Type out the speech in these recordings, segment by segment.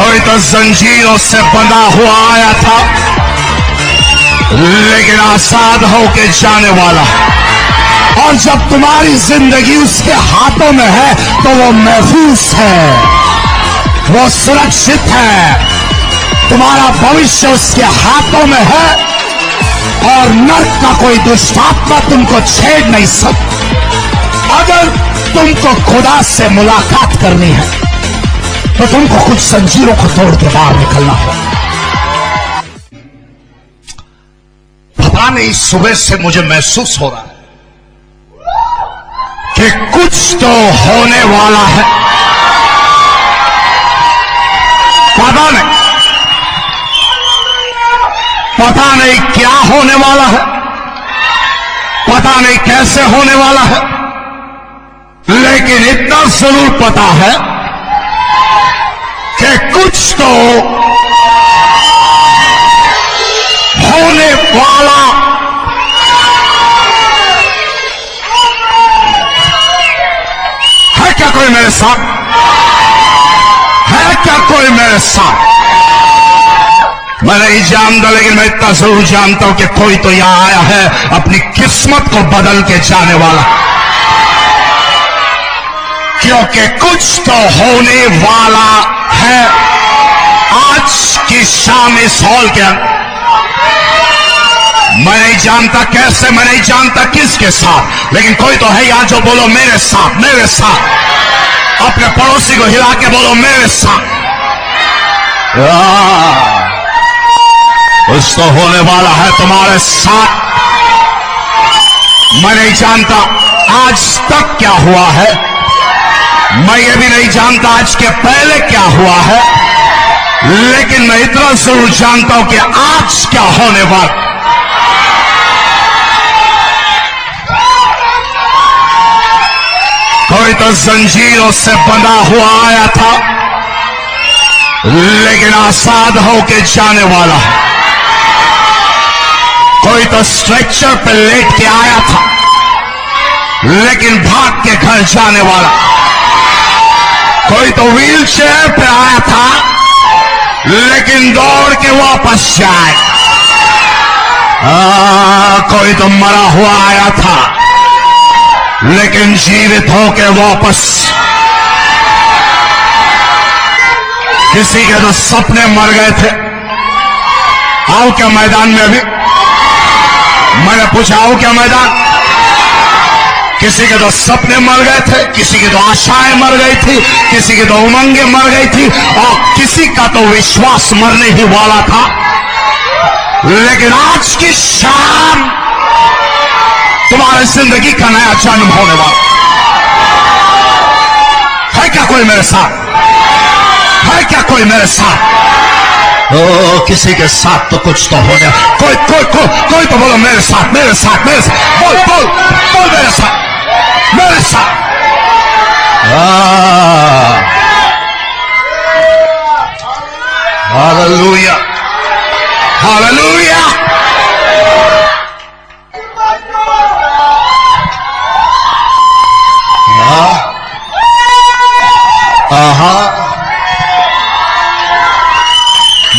कोई तो जंजीरों से बंधा हुआ आया था, लेकिन आजाद होके जाने वाला। और जब तुम्हारी जिंदगी उसके हाथों में है तो वो महफूज है, वो सुरक्षित है। तुम्हारा भविष्य उसके हाथों में है और नर्क का कोई दुष्टात्मा तुमको छेड़ नहीं सकता। अगर तुमको खुदा से मुलाकात करनी है तो तुमको कुछ जंजीरों को तोड़ के बाहर निकलना हो। पता नहीं सुबह से मुझे महसूस हो रहा है कि कुछ तो होने वाला है। पता नहीं क्या होने वाला है, पता नहीं कैसे होने वाला है, लेकिन इतना जरूर पता है कि कुछ तो होने वाला है। क्या कोई मेरे साथ है? क्या कोई मेरे साथ? मैं नहीं जानता, लेकिन मैं इतना जरूर जानता हूं कि कोई तो यहां आया है अपनी किस्मत को बदल के जाने वाला, क्योंकि कुछ तो होने वाला है आज की शाम इस हॉल के अंदर। मैं नहीं जानता कैसे, मैं नहीं जानता किसके साथ, लेकिन कोई तो है यहां जो बोलो मेरे साथ, मेरे साथ। अपने पड़ोसी को हिला के बोलो मेरे साथ। कुछ तो होने वाला है तुम्हारे साथ। मैं नहीं जानता आज तक क्या हुआ है, मैं ये भी नहीं जानता आज के पहले क्या हुआ है, लेकिन मैं इतना जरूर जानता हूं कि आज क्या होने वाला। कोई तो जंजीरों से बंधा हुआ आया था, लेकिन आजाद होके जाने वाला है। कोई तो स्ट्रेचर पे लेट के आया था, लेकिन भाग के घर जाने वाला। कोई तो व्हील चेयर पे आया था, लेकिन दौड़ के वापस जाए। कोई तो मरा हुआ आया था, लेकिन जीवित होके वापस। किसी के तो सपने मर गए थे। आओ क्या मैदान में? अभी मैंने पूछा आओ क्या मैदान? किसी के तो सपने मर गए थे, किसी की तो आशाएं मर गई थी, किसी की तो उमंगें मर गई थी, और किसी का तो विश्वास मरने ही वाला था। लेकिन आज की शाम तुम्हारी जिंदगी का नया जन्म होने वाला है। क्या कोई मेरे साथ है? क्या कोई मेरे साथ? किसी के साथ तो कुछ तो हो गया। कोई तो बोलो मेरे साथ, मेरे साथ, मेरे साथ। बोल बोल बोल मेरे साथ, मेरे साथ। Hallelujah, hallelujah.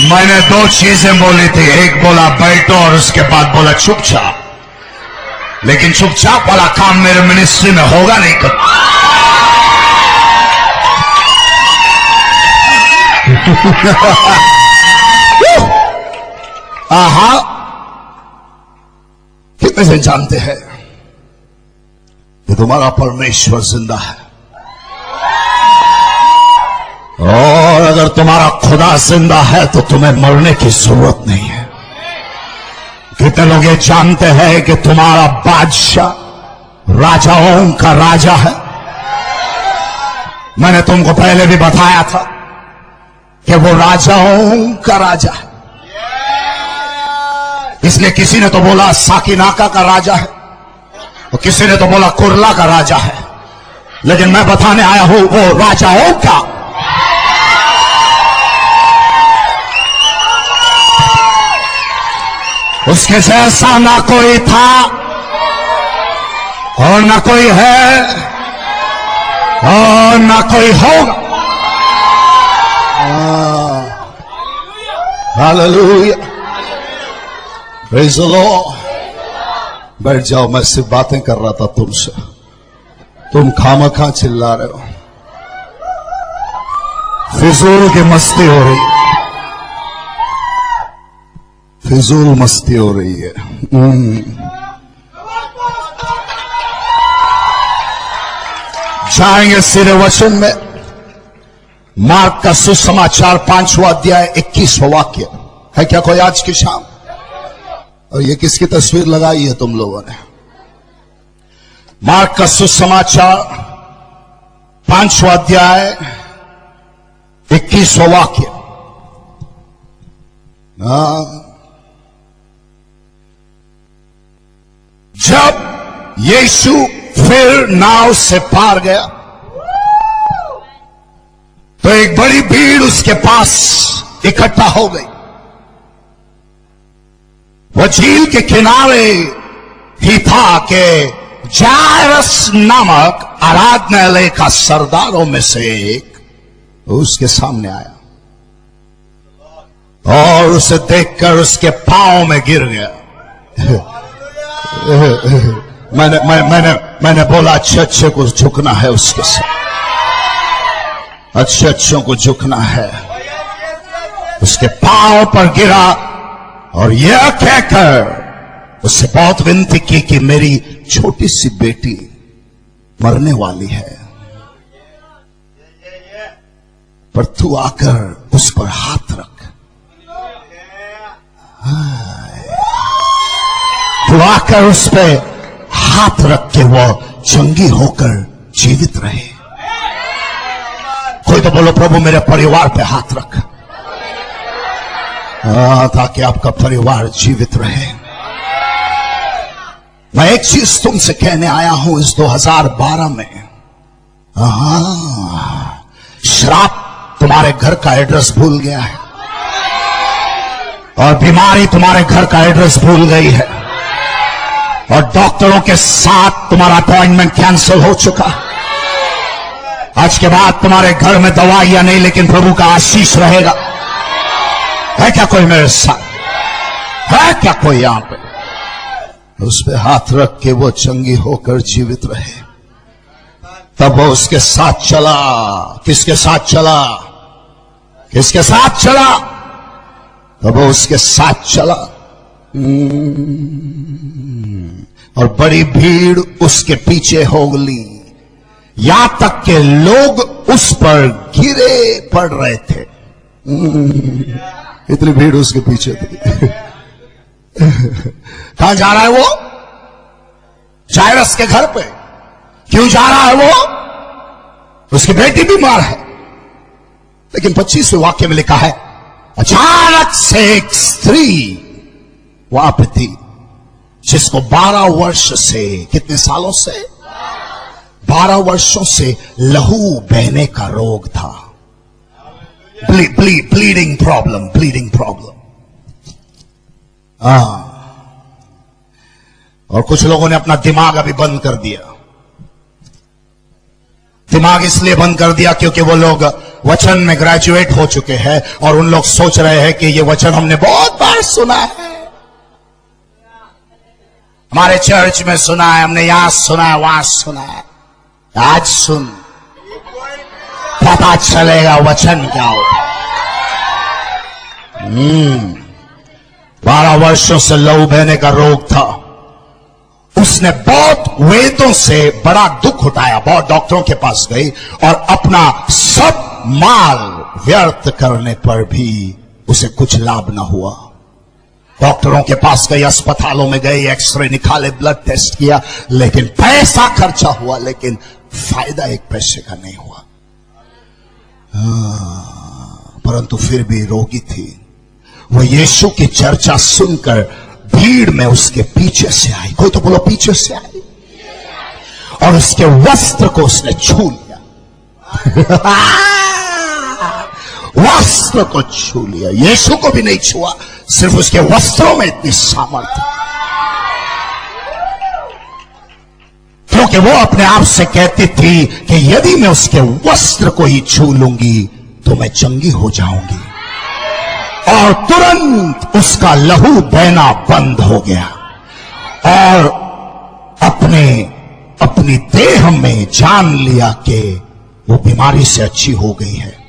मैंने दो चीजें बोली थी, एक बोला बैठो और उसके बाद बोला चुपचाप। लेकिन चुपचाप वाला काम मेरे मिनिस्ट्री में होगा नहीं कभी। कितने से जानते हैं कि तुम्हारा परमेश्वर जिंदा है? और अगर तुम्हारा खुदा जिंदा है तो तुम्हें मरने की जरूरत नहीं है। कितने लोग ये जानते हैं कि तुम्हारा बादशाह राजाओं का राजा है? मैंने तुमको पहले भी बताया था कि वो राजाओं का राजा है। इसलिए किसी ने तो बोला साकिनाका का राजा है और किसी ने तो बोला कुरला का राजा है, लेकिन मैं बताने आया हूं वो राजाओं का। उसके जैसा ना कोई था और ना कोई है और ना कोई होगा। Hallelujah, praise the Lord. बैठ जाओ, मैं सिर्फ बातें कर रहा था तुमसे, तुम खामखा चिल्ला रहे हो, फिजूल की मस्ती हो रही, फिजूल मस्ती हो रही है। जाएंगे सीधे वचन में। मार्क का सुसमाचार 5वां अध्याय 21वां वाक्य है क्या कोई आज की शाम? और ये किसकी तस्वीर लगाई है तुम लोगों ने? मार्क का सुसमाचार 5वां अध्याय 21वां वाक्य। जब यीशु फिर नाव से पार गया तो एक बड़ी भीड़ उसके पास इकट्ठा हो गई। वह झील के किनारे ही था कि जायरस नामक आराधनालय का सरदारों में से एक उसके सामने आया और उसे देखकर उसके पांव में गिर गया। मैंने बोला अच्छे अच्छे को झुकना है, उसके साथ अच्छे अच्छों को झुकना है। उसके पांव पर गिरा और यह कहकर उससे बहुत विनती की कि मेरी छोटी सी बेटी मरने वाली है, पर तू आकर उस पर हाथ रख, तू आकर उस पर हाथ रख के वो चंगी होकर जीवित रहे। कोई तो बोलो प्रभु मेरे परिवार पे हाथ रख, ताकि आपका परिवार जीवित रहे। मैं एक चीज तुमसे कहने आया हूं इस 2012 में। श्राप तुम्हारे घर का एड्रेस भूल गया है और बीमारी तुम्हारे घर का एड्रेस भूल गई है और डॉक्टरों के साथ तुम्हारा अपॉइंटमेंट कैंसिल हो चुका है। आज के बाद तुम्हारे घर में दवाइयां नहीं, लेकिन प्रभु का आशीष रहेगा। है क्या कोई मेरे साथ? है क्या कोई यहां पे? उस पे हाथ रख के वो चंगी होकर जीवित रहे। तब वो उसके साथ चला। किसके साथ चला? किसके साथ चला? तब वो उसके साथ चला और बड़ी भीड़ उसके पीछे हो गई, यहां तक के लोग उस पर गिरे पड़ रहे थे। इतनी भीड़ उसके पीछे थी। कहां जा रहा है वो? जायरस के घर पे। क्यों जा रहा है वो? उसकी बेटी बीमार है। लेकिन 25वें वाक्य में लिखा है अचानक से एक स्त्री वहां पे थी जिसको 12 वर्ष से, कितने सालों से? 12 वर्षों से लहू बहने का रोग था। Bleeding problem. और कुछ लोगों ने अपना दिमाग अभी बंद कर दिया। दिमाग इसलिए बंद कर दिया क्योंकि वो लोग वचन में ग्रेजुएट हो चुके हैं और उन लोग सोच रहे हैं कि ये वचन हमने बहुत बार सुना है, हमारे चर्च में सुना है, हमने यहां सुना है, वहां सुना है। आज सुन, पता चलेगा वचन क्या हो। 12 वर्षों से लहू बहने का रोग था उसने बहुत वेदों से बड़ा दुख उठाया, बहुत डॉक्टरों के पास गई और अपना सब माल व्यर्थ करने पर भी उसे कुछ लाभ ना हुआ। डॉक्टरों के पास गई, अस्पतालों में गई, एक्सरे निकाले, ब्लड टेस्ट किया, लेकिन पैसा खर्चा हुआ, लेकिन फायदा एक पैसे का नहीं हुआ। परंतु फिर भी रोगी थी। वो यीशु की चर्चा सुनकर भीड़ में उसके पीछे से आई। कोई तो बोलो पीछे से आई। और उसके वस्त्र को उसने छू लिया। वस्त्र को छू लिया। यीशु को भी नहीं छुआ, सिर्फ उसके वस्त्रों में इतनी सामर्थ्य, क्योंकि वो अपने आप से कहती थी कि यदि मैं उसके वस्त्र को ही छू लूंगी तो मैं चंगी हो जाऊंगी। और तुरंत उसका लहू बहना बंद हो गया और अपनी देह में जान लिया कि वो बीमारी से अच्छी हो गई है।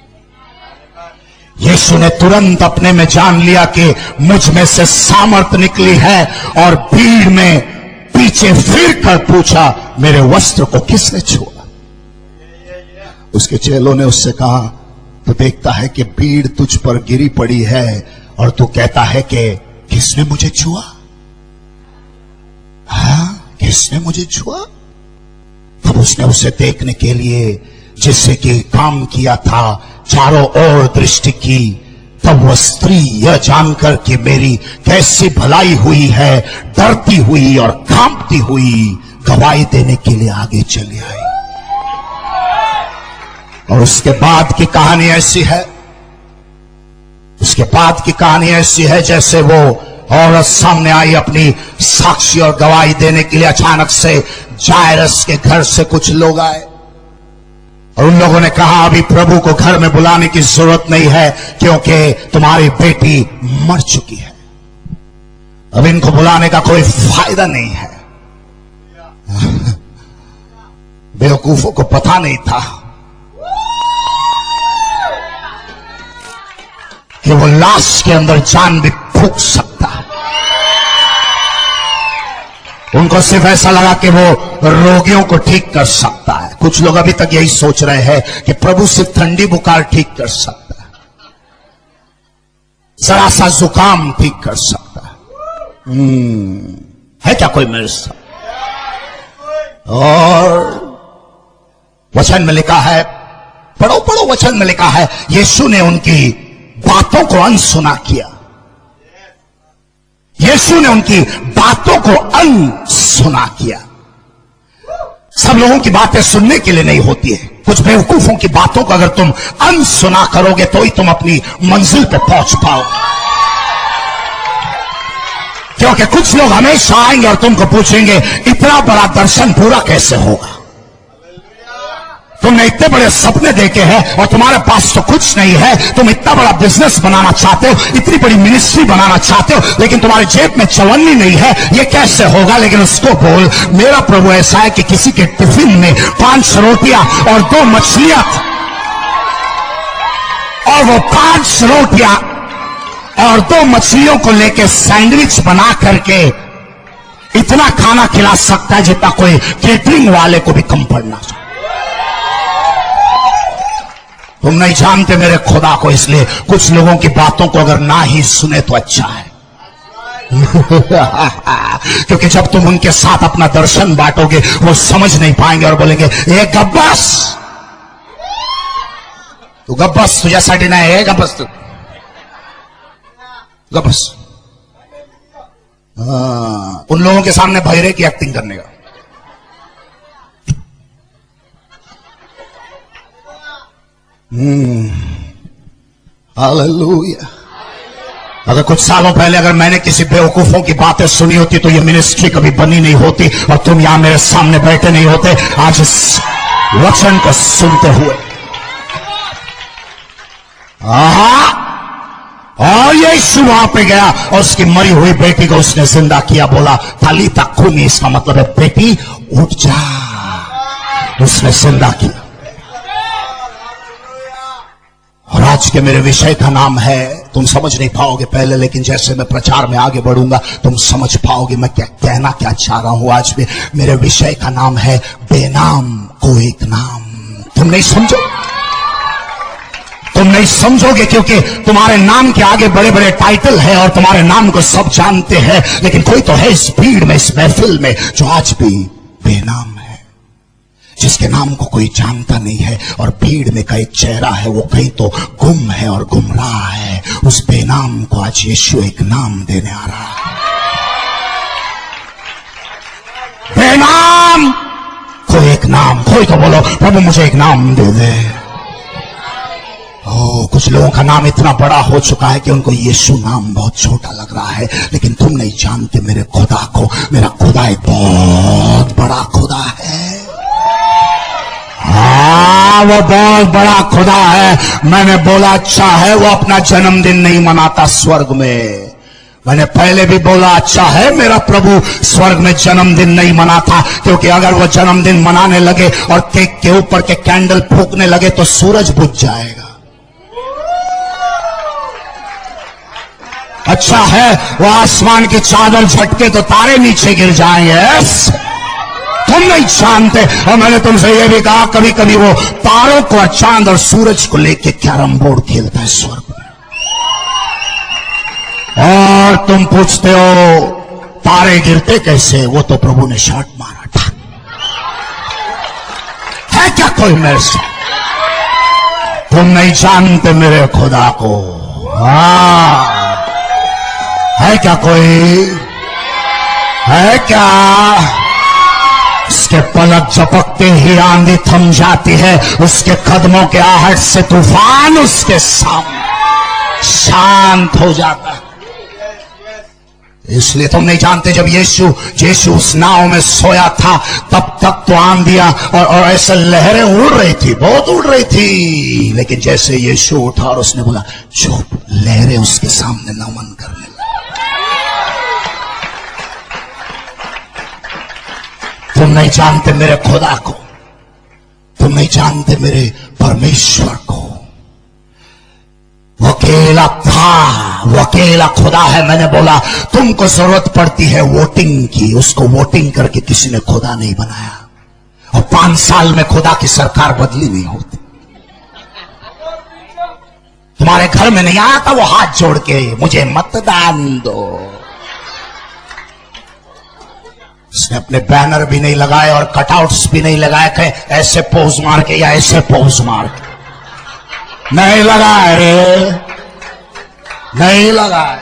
यीशु ने तुरंत अपने में जान लिया कि मुझ में से सामर्थ निकली है और भीड़ में पीछे फिर कर पूछा, मेरे वस्त्र को किसने छुआ? उसके चेलों ने उससे कहा, तो देखता है कि भीड़ तुझ पर गिरी पड़ी है और तू कहता है कि किसने मुझे छुआ? हाँ, किसने मुझे छुआ? तब उसने उसे देखने के लिए जिससे कि काम किया था चारों ओर दृष्टि की। तब वह स्त्री यह जानकर कि मेरी कैसी भलाई हुई है, डरती हुई और कांपती हुई गवाही देने के लिए आगे चली आई। और उसके बाद की कहानी ऐसी है, उसके बाद की कहानी ऐसी है जैसे वो औरत सामने आई अपनी साक्षी और गवाही देने के लिए। अचानक से जायरस के घर से कुछ लोग आए और उन लोगों ने कहा, अभी प्रभु को घर में बुलाने की जरूरत नहीं है क्योंकि तुम्हारी बेटी मर चुकी है। अब इनको बुलाने का कोई फायदा नहीं है। बेवकूफों को पता नहीं था कि वो लाश के अंदर जान भी फूंक सकता है। उनको सिर्फ ऐसा लगा कि वो रोगियों को ठीक कर सकता है। कुछ लोग अभी तक यही सोच रहे हैं कि प्रभु सिर्फ ठंडी बुखार ठीक कर सकता है, जरा सा जुकाम ठीक कर सकता है क्या कोई मेरे साथ? और वचन में लिखा है, पढ़ो पढ़ो, वचन में लिखा है, यीशु ने उनकी बातों को अनसुना किया। यीशु ने उनकी बातों को अनसुना किया। सब लोगों की बातें सुनने के लिए नहीं होती है। कुछ बेवकूफों की बातों को अगर तुम अनसुना करोगे तो ही तुम अपनी मंजिल पे पहुंच पाओगे। क्योंकि कुछ लोग हमेशा आएंगे और तुमको पूछेंगे, इतना बड़ा दर्शन पूरा कैसे होगा? तुमने इतने बड़े सपने देखे हैं और तुम्हारे पास तो कुछ नहीं है। तुम इतना बड़ा बिजनेस बनाना चाहते हो, इतनी बड़ी मिनिस्ट्री बनाना चाहते हो, लेकिन तुम्हारी जेब में चवन्नी नहीं है। ये कैसे होगा? लेकिन उसको बोल, मेरा प्रभु ऐसा है कि किसी के टिफिन में 5 रोटियां और 2 मछलियां और वो 5 रोटियां और 2 मछलियों को लेके सैंडविच बना करके इतना खाना खिला सकता है जितना कोई केटरिंग वाले को भी कम पड़ना चाहिए। तुम नहीं जानते मेरे खुदा को, इसलिए कुछ लोगों की बातों को अगर ना ही सुने तो अच्छा है। क्योंकि जब तुम उनके साथ अपना दर्शन बांटोगे वो समझ नहीं पाएंगे और बोलेंगे, ए गब्बस, तू गब्बस, तुझ्यासाठी नाही है गब्बस, तू गब्बस। उन लोगों के सामने भैरे की एक्टिंग करने का। हालेलुया। अगर कुछ सालों पहले अगर मैंने किसी बेवकूफों की बातें सुनी होती तो ये मिनिस्ट्री कभी बनी नहीं होती और तुम यहां मेरे सामने बैठे नहीं होते आज इस वचन को सुनते हुए। और यीशु वहां पे गया और उसकी मरी हुई बेटी को उसने जिंदा किया। बोला तालीता कूमी, इसका मतलब है बेटी उठ जा। उसने जिंदा किया। और आज के मेरे विषय का नाम है, तुम समझ नहीं पाओगे पहले, लेकिन जैसे मैं प्रचार में आगे बढ़ूंगा तुम समझ पाओगे मैं क्या कहना क्या चाह रहा हूं। आज में मेरे विषय का नाम है बेनाम को एक नाम। तुम नहीं समझोगे क्योंकि तुम्हारे नाम के आगे बड़े बड़े टाइटल है और तुम्हारे नाम को सब जानते हैं, लेकिन कोई तो है इस भीड़ में, इस महफिल में जो आज भी बेनाम है, जिसके नाम को कोई जानता नहीं है। और भीड़ में का एक चेहरा है, वो कहीं तो गुम है और गुमराह है। उस बेनाम को आज यीशु एक नाम देने आ रहा है। बेनाम को एक नाम। कोई तो बोलो प्रभु मुझे एक नाम दे दे। कुछ लोगों का नाम इतना बड़ा हो चुका है कि उनको यीशु नाम बहुत छोटा लग रहा है, लेकिन तुम नहीं जानते मेरे खुदा को। मेरा खुदा एक बहुत बड़ा खुदा है। हाँ, वो बहुत बड़ा खुदा है। मैंने बोला अच्छा है वो अपना जन्मदिन नहीं मनाता स्वर्ग में। मैंने पहले भी बोला अच्छा है मेरा प्रभु स्वर्ग में जन्मदिन नहीं मनाता, क्योंकि अगर वो जन्मदिन मनाने लगे और केक के ऊपर के कैंडल फूकने लगे तो सूरज बुझ जाएगा। अच्छा है वो आसमान की चादर झटके तो तारे नीचे गिर जाएंगे। तुम नहीं जानते। और मैंने तुमसे ये भी कहा कभी कभी वो तारों को और चांद और सूरज को लेके कैरम बोर्ड खेलता है स्वर्ग में। और तुम पूछते हो तारे गिरते कैसे, वो तो प्रभु ने शॉट मारा था। है क्या कोई मेरे से? तुम नहीं जानते मेरे खुदा को। हाँ, है क्या कोई? है क्या? उसके पलक झपकते ही आंधी थम जाती है, उसके कदमों के आहट से तूफान उसके सामने शांत हो जाता है। इसलिए तुम नहीं जानते जब यीशु उस नाव में सोया था तब तक तो आंधियां और ऐसे लहरें उड़ रही थी, बहुत उड़ रही थी, लेकिन जैसे यीशु उठा और उसने बोला चुप, लहरें उसके सामने नमन करने लगी। तुम नहीं जानते मेरे खुदा को, तुम नहीं जानते मेरे परमेश्वर को। वो अकेला था, वो अकेला खुदा है। मैंने बोला तुमको जरूरत पड़ती है वोटिंग की, उसको वोटिंग करके किसी ने खुदा नहीं बनाया। और 5 साल में खुदा की सरकार बदली नहीं होती। तुम्हारे घर में नहीं आया था वो हाथ जोड़ के मुझे मतदान दो। उसने अपने बैनर भी नहीं लगाए और कटआउट्स भी नहीं लगाए थे, ऐसे पोज मार के या ऐसे पोज मार के नहीं लगाए रे, नहीं लगाए।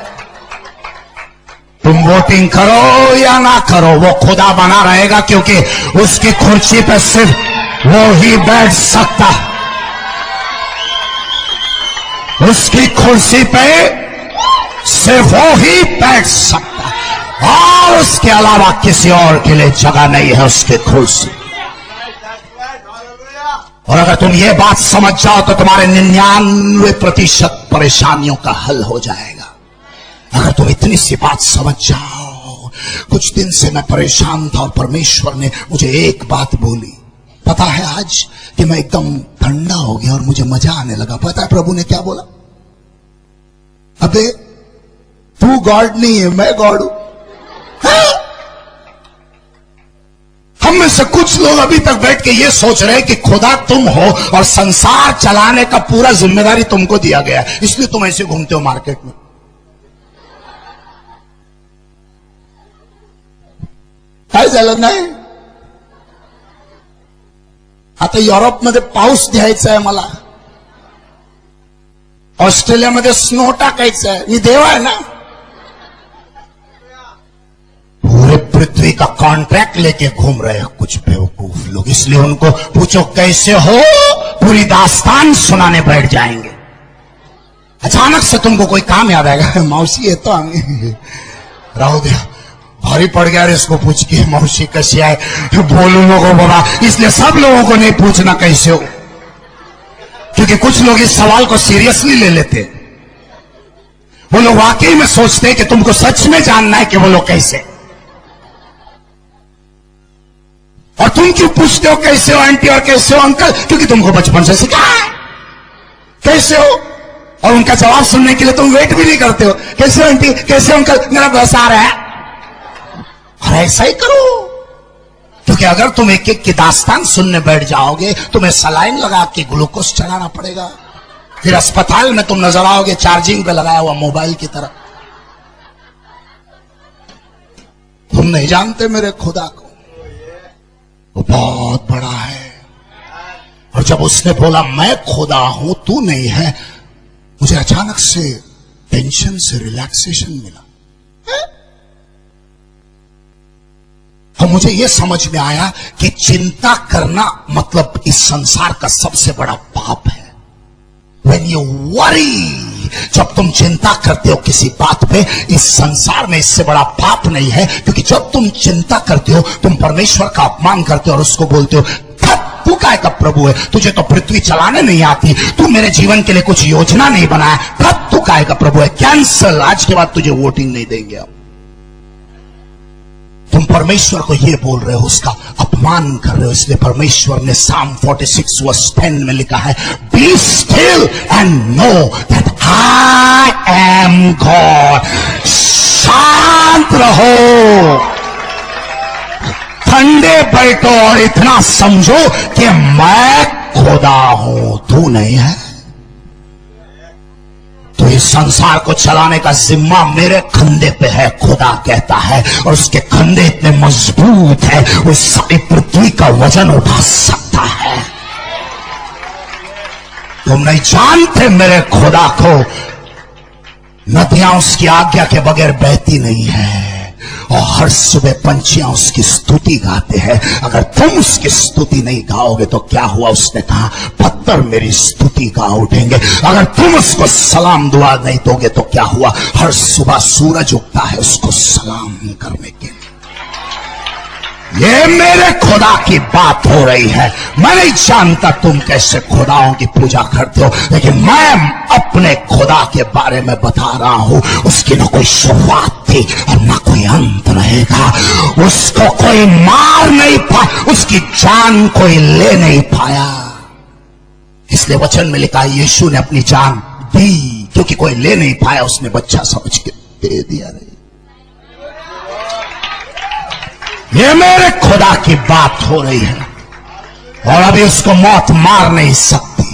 तुम वोटिंग करो या ना करो वो खुदा बना रहेगा, क्योंकि उसकी कुर्सी पे सिर्फ वो ही बैठ सकता। उसकी कुर्सी पे सिर्फ वो ही बैठ सकता और उसके अलावा किसी और के लिए जगह नहीं है उसके कुर्सी। और अगर तुम ये बात समझ जाओ तो तुम्हारे 99% परेशानियों का हल हो जाएगा। अगर तुम इतनी सी बात समझ जाओ। कुछ दिन से मैं परेशान था और परमेश्वर ने मुझे एक बात बोली। पता है आज कि मैं एकदम ठंडा हो गया और मुझे मजा आने लगा। पता है प्रभु ने क्या बोला? अबे तू गॉड नहीं है, मैं गॉड हूं। हम में से कुछ लोग अभी तक बैठ के ये सोच रहे हैं कि खुदा तुम हो और संसार चलाने का पूरा जिम्मेदारी तुमको दिया गया है, इसलिए तुम ऐसे घूमते हो मार्केट में। काय झालं नाही? आता युरोपमध्ये पाऊस द्यायचा आहे मला, ऑस्ट्रेलियामध्ये स्नो टाकायचा है। मी देव आहे ना? पूरे पृथ्वी का कॉन्ट्रैक्ट लेके घूम रहे हैं कुछ बेवकूफ लोग। इसलिए उनको पूछो कैसे हो, पूरी दास्तान सुनाने बैठ जाएंगे। अचानक से तुमको कोई काम याद आएगा, मौसी है तो राहु दिया, भारी पड़ गया इसको पूछ के मौसी कैसे आए, बोलू लोगों बोला। इसलिए सब लोगों को नहीं पूछना कैसे हो, क्योंकि कुछ लोग इस सवाल को सीरियसली ले लेते। वो लोग वाकई में सोचते हैं कि तुमको सच में जानना है कि वो लोग कैसे। और तुम क्यों पूछते हो कैसे हो आंटी और कैसे हो अंकल? क्योंकि तुमको बचपन से सिखाया है कैसे हो। और उनका जवाब सुनने के लिए तुम वेट भी नहीं करते हो। कैसे आंटी, कैसे अंकल, मेरा बस आ रहा है। और ऐसा ही करो, क्योंकि अगर तुम एक एक की दास्तान सुनने बैठ जाओगे, तुम्हें सलाइन लगा के ग्लूकोज चढ़ाना पड़ेगा। फिर अस्पताल में तुम नजर आओगे चार्जिंग पे लगाया हुआ मोबाइल की तरह। तुम नहीं जानते मेरे खुदा को, वो बहुत बड़ा है। और जब उसने बोला मैं खुदा हूं तू नहीं है, मुझे अचानक से टेंशन से रिलैक्सेशन मिला। और मुझे यह समझ में आया कि चिंता करना मतलब इस संसार का सबसे बड़ा पाप है। When you worry, जब तुम चिंता करते हो किसी बात पे, इस संसार में इससे बड़ा पाप नहीं है। क्योंकि जब तुम चिंता करते हो, तुम परमेश्वर का अपमान करते हो और उसको बोलते हो तू काय का प्रभु है, तुझे तो पृथ्वी चलाने नहीं आती, तू मेरे जीवन के लिए कुछ योजना नहीं बनाया, तब तू काय का प्रभु है, कैंसल, आज के बाद तुझे वोटिंग नहीं देंगे। अब तुम परमेश्वर को ये बोल रहे हो, उसका अपमान कर रहे हो। इसलिए परमेश्वर ने Psalm 46 वर्स 10 में लिखा है, be still and know that I am God. शांत रहो, ठंडे बैठो और इतना समझो कि मैं खुदा हूं, तू नहीं है। तो इस संसार को चलाने का जिम्मा मेरे कंधे पे है, खुदा कहता है। और उसके कंधे इतने मजबूत है, वो सारी पृथ्वी का वजन उठा सकता है। तुम नहीं जानते मेरे खुदा को। नदियां उसकी आज्ञा के बगैर बहती नहीं है, और हर सुबह पंछियां उसकी स्तुति गाते हैं। अगर तुम उसकी स्तुति नहीं गाओगे तो क्या हुआ? उसने कहा पत्थर मेरी स्तुति गा उठेंगे। अगर तुम उसको सलाम दुआ नहीं दोगे तो क्या हुआ? हर सुबह सूरज उगता है उसको सलाम करने के लिए। ये मेरे खुदा की बात हो रही है। मैं नहीं जानता तुम कैसे खुदाओं की पूजा करते हो, लेकिन मैं अपने खुदा के बारे में बता रहा हूं। उसकी न कोई शुरुआत थी और न कोई अंत रहेगा। उसको कोई मार नहीं पाया, उसकी जान कोई ले नहीं पाया। इसलिए वचन में लिखा है यीशु ने अपनी जान दी, क्योंकि कोई ले नहीं पाया, उसने बच्चा समझ के दे दिया। रे ये मेरे खुदा की बात हो रही है। और अभी उसको मौत मार नहीं सकती,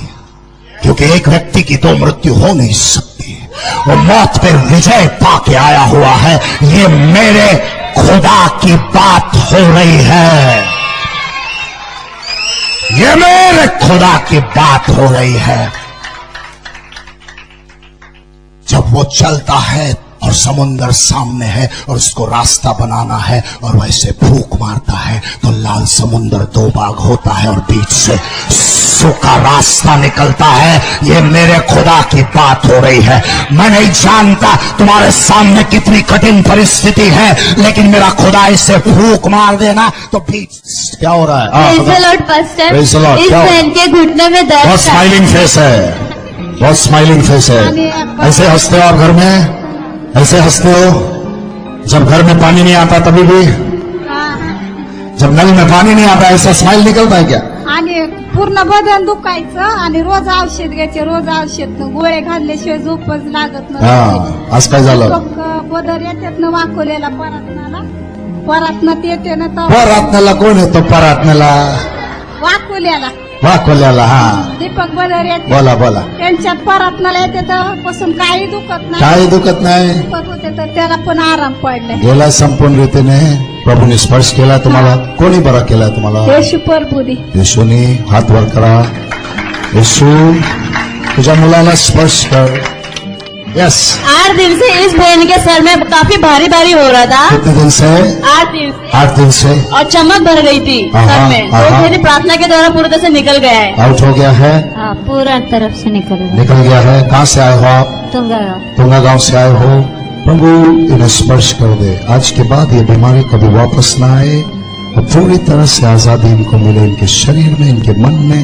क्योंकि एक व्यक्ति की दो मृत्यु हो नहीं सकती। वो मौत पे विजय पाके आया हुआ है। ये मेरे खुदा की बात हो रही है। ये मेरे खुदा की बात हो रही है। जब वो चलता है और समुंदर सामने है और उसको रास्ता बनाना है और वैसे फूंक मारता है तो लाल समुंदर दो भाग होता है और बीच से सूखा रास्ता निकलता है। ये मेरे खुदा की बात हो रही है। मैं नहीं जानता तुम्हारे सामने कितनी कठिन परिस्थिति है, लेकिन मेरा खुदा इसे फूंक मार देना तो बीच क्या हो रहा है? इस बहन के घुटने में दर्द। बहुत स्माइलिंग फेस है, बहुत स्माइलिंग फेस है। ऐसे हंसते हो आप घर में? ऐसे हंसते हो जब घर में पानी नहीं आता तभी भी? जब नल में पानी नहीं आता ऐसा स्माइल निकलता है क्या? आणि पूर्ण बदन दुखायचं आणि रोज औषध घ्यायचे, रोज औषध गोळे घालल्याशिवाय झोपच लागत नाही. आज काय झालं? बदर येतात ना वाकोल्याला, परातनात येते ना तर परातण्याला कोण येतो? परातण्याला वाकोल्याला, वाकोल्याला. हा दीपक बदर येते. बोला बोला. त्यांच्यात परातनाला येते तर पासून काही दुखत नाही, काही दुखत नाही. दुखत होते तर त्याला पण आराम पडलाय. गेला संपूर्ण रीतीने प्रभूने स्पर्श केला तुम्हाला. कोणी बरा केला तुम्हाला? येशू प्रभूने. येशूने. हात वर करा. येशू तुझ्या मुलाला स्पर्श कर. यस. 8 दिन से इस बहन के सर में काफी भारी भारी हो रहा था. कितने दिन से? 8 दिन से. 8 दिन से. और चमक भर गई थी सर में. तो मेरी प्रार्थना के द्वारा पूरी तरह से निकल गया है. आउट हो गया है? हाँ, पूरा तरफ से निकल गया है. कहाँ से आए हो आप? तुंगा गांव से आए हो. प्रभु इन्हें स्पर्श कर दे. आज के बाद ये बीमारी कभी वापस ना आए और पूरी तरह से आजादी इनको मिले. इनके शरीर में, इनके मन में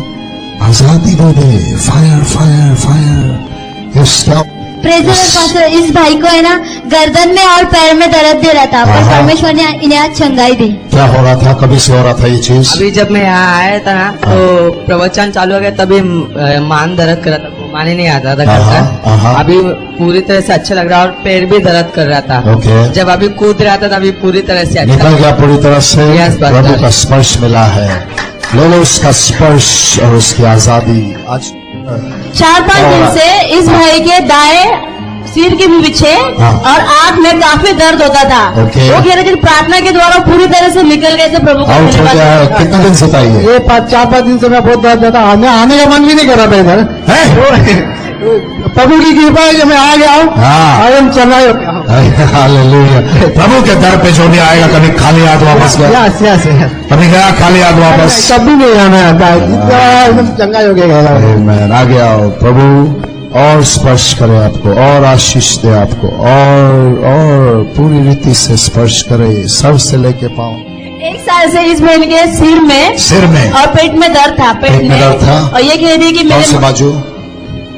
आजादी दे दे. Fire fire fire. ये प्रेसिडेंट इस भाई को है ना गर्दन में और पैर में दर्द दे रहा था, पर परमेश्वर ने इन्हें आज चंगाई दी. क्या हो रहा था? कभी से हो रहा था ये चीज? अभी जब मैं यहाँ आया था तो प्रवचन चालू हो गया, तभी मान दर्द कर रहा था. घुमाने नहीं आता था करता। अभी पूरी तरह से अच्छा लग रहा है और पैर भी दर्द कर रहा था। ओके। जब अभी कूद रहा था तभी पूरी तरह से अच्छा निकल गया पूरी तरह से। Yes, प्रभु का स्पर्श मिला है। ले लो उसका स्पर्श और उसकी आजादी। आज 4-5 दिन से इस भाई के दाएं सिर के पीछे और आंख में काफी दर्द होता था। ओके। वो कह रहे थे प्रार्थना के द्वारा पूरी तरह से निकल गए थे। प्रभु को आउट हो गया है। कितने दिन से था ये? ये 4-5 दिन से मैं बहुत दर्द था। मैं आने का मन भी नहीं कर रहा था इधर। प्रभु की कृपा है कि मैं आ गया हूँ। हाँ। हम चल रहे हो। हालेलुया। प्रभु के दर पे जो भी आएगा कभी खाली हाथ वापस गया, कभी गया खाली हाथ वापस, कभी नहीं आना आता है। एकदम चंगा हो गया। आमेन। आ गया प्रभु और स्पर्श करे आपको और आशीष दे आपको और पूरी रीति से स्पर्श करे सर से लेके पाँव। 1 साल से इस बहन के सिर में और पेट में दर्द था। पेट में दर्द था। और ये कह रही है कि मेरे बाजू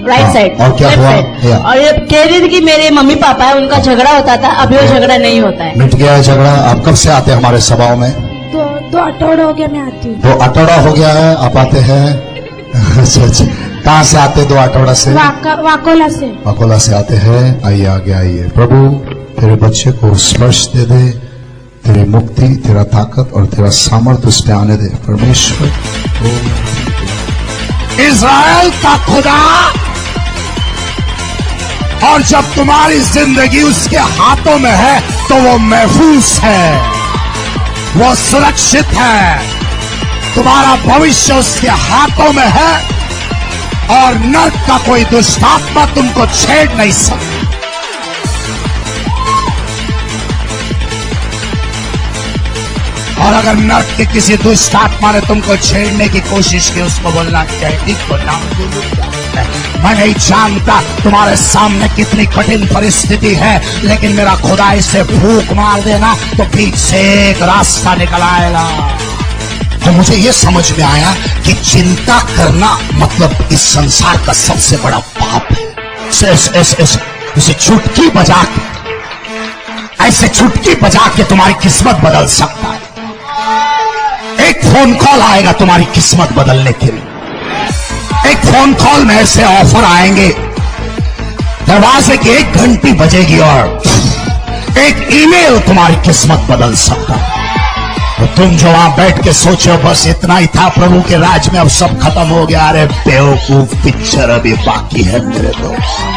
राइट साइड। और क्या हुआ? और ये कह रही थी कि मेरे मम्मी पापा है उनका झगड़ा होता था, अभी वो झगड़ा नहीं होता है। मिट गया है झगड़ा। आप कब से आते हैं हमारे सभाओं में? 2 अठौड़ा हो गया मैं आती हूँ। 2 अटौड़ा हो गया है आप आते हैं। अच्छा। कहाँ से आते? 2 अटौड़ा से। वाकोला से। वाकोला से आते हैं। आइए आगे आइए। प्रभु तेरे बच्चे को स्पर्श दे दे, तेरी मुक्ति, तेरा ताकत और तेरा सामर्थ्य उस पे आने दे परमेश्वर। इज़राइल का खुदा, और जब तुम्हारी जिंदगी उसके हाथों में है तो वो महफूज है, वो सुरक्षित है। तुम्हारा भविष्य उसके हाथों में है और नर्क का कोई दुष्टात्मा तुमको छेड़ नहीं सकता। और अगर नर्क के किसी दुष्टात्मा ने तुमको छेड़ने की कोशिश की, उसको बोलना चाहिए को नाम मैं नहीं जानता तुम्हारे सामने कितनी कठिन परिस्थिति है, लेकिन मेरा खुदा इसे फूंक मार देना तो बीच से एक रास्ता निकल आएगा। तो मुझे ये समझ में आया कि चिंता करना मतलब इस संसार का सबसे बड़ा पाप है। ऐसे चुटकी बजा के, ऐसे चुटकी बजा के तुम्हारी किस्मत बदल सकता है। एक फोन कॉल आएगा तुम्हारी किस्मत बदलने के लिए। एक फोन कॉल में ऐसे ऑफर आएंगे, दरवाजे की 1 घंटी बजेगी और एक ईमेल तुम्हारी किस्मत बदल सकता है। तो तुम जो वहां बैठ के सोचो बस इतना ही था प्रभु के राज में, अब सब खत्म हो गया। अरे बेवकूफ, पिक्चर अभी बाकी है मेरे दोस्त।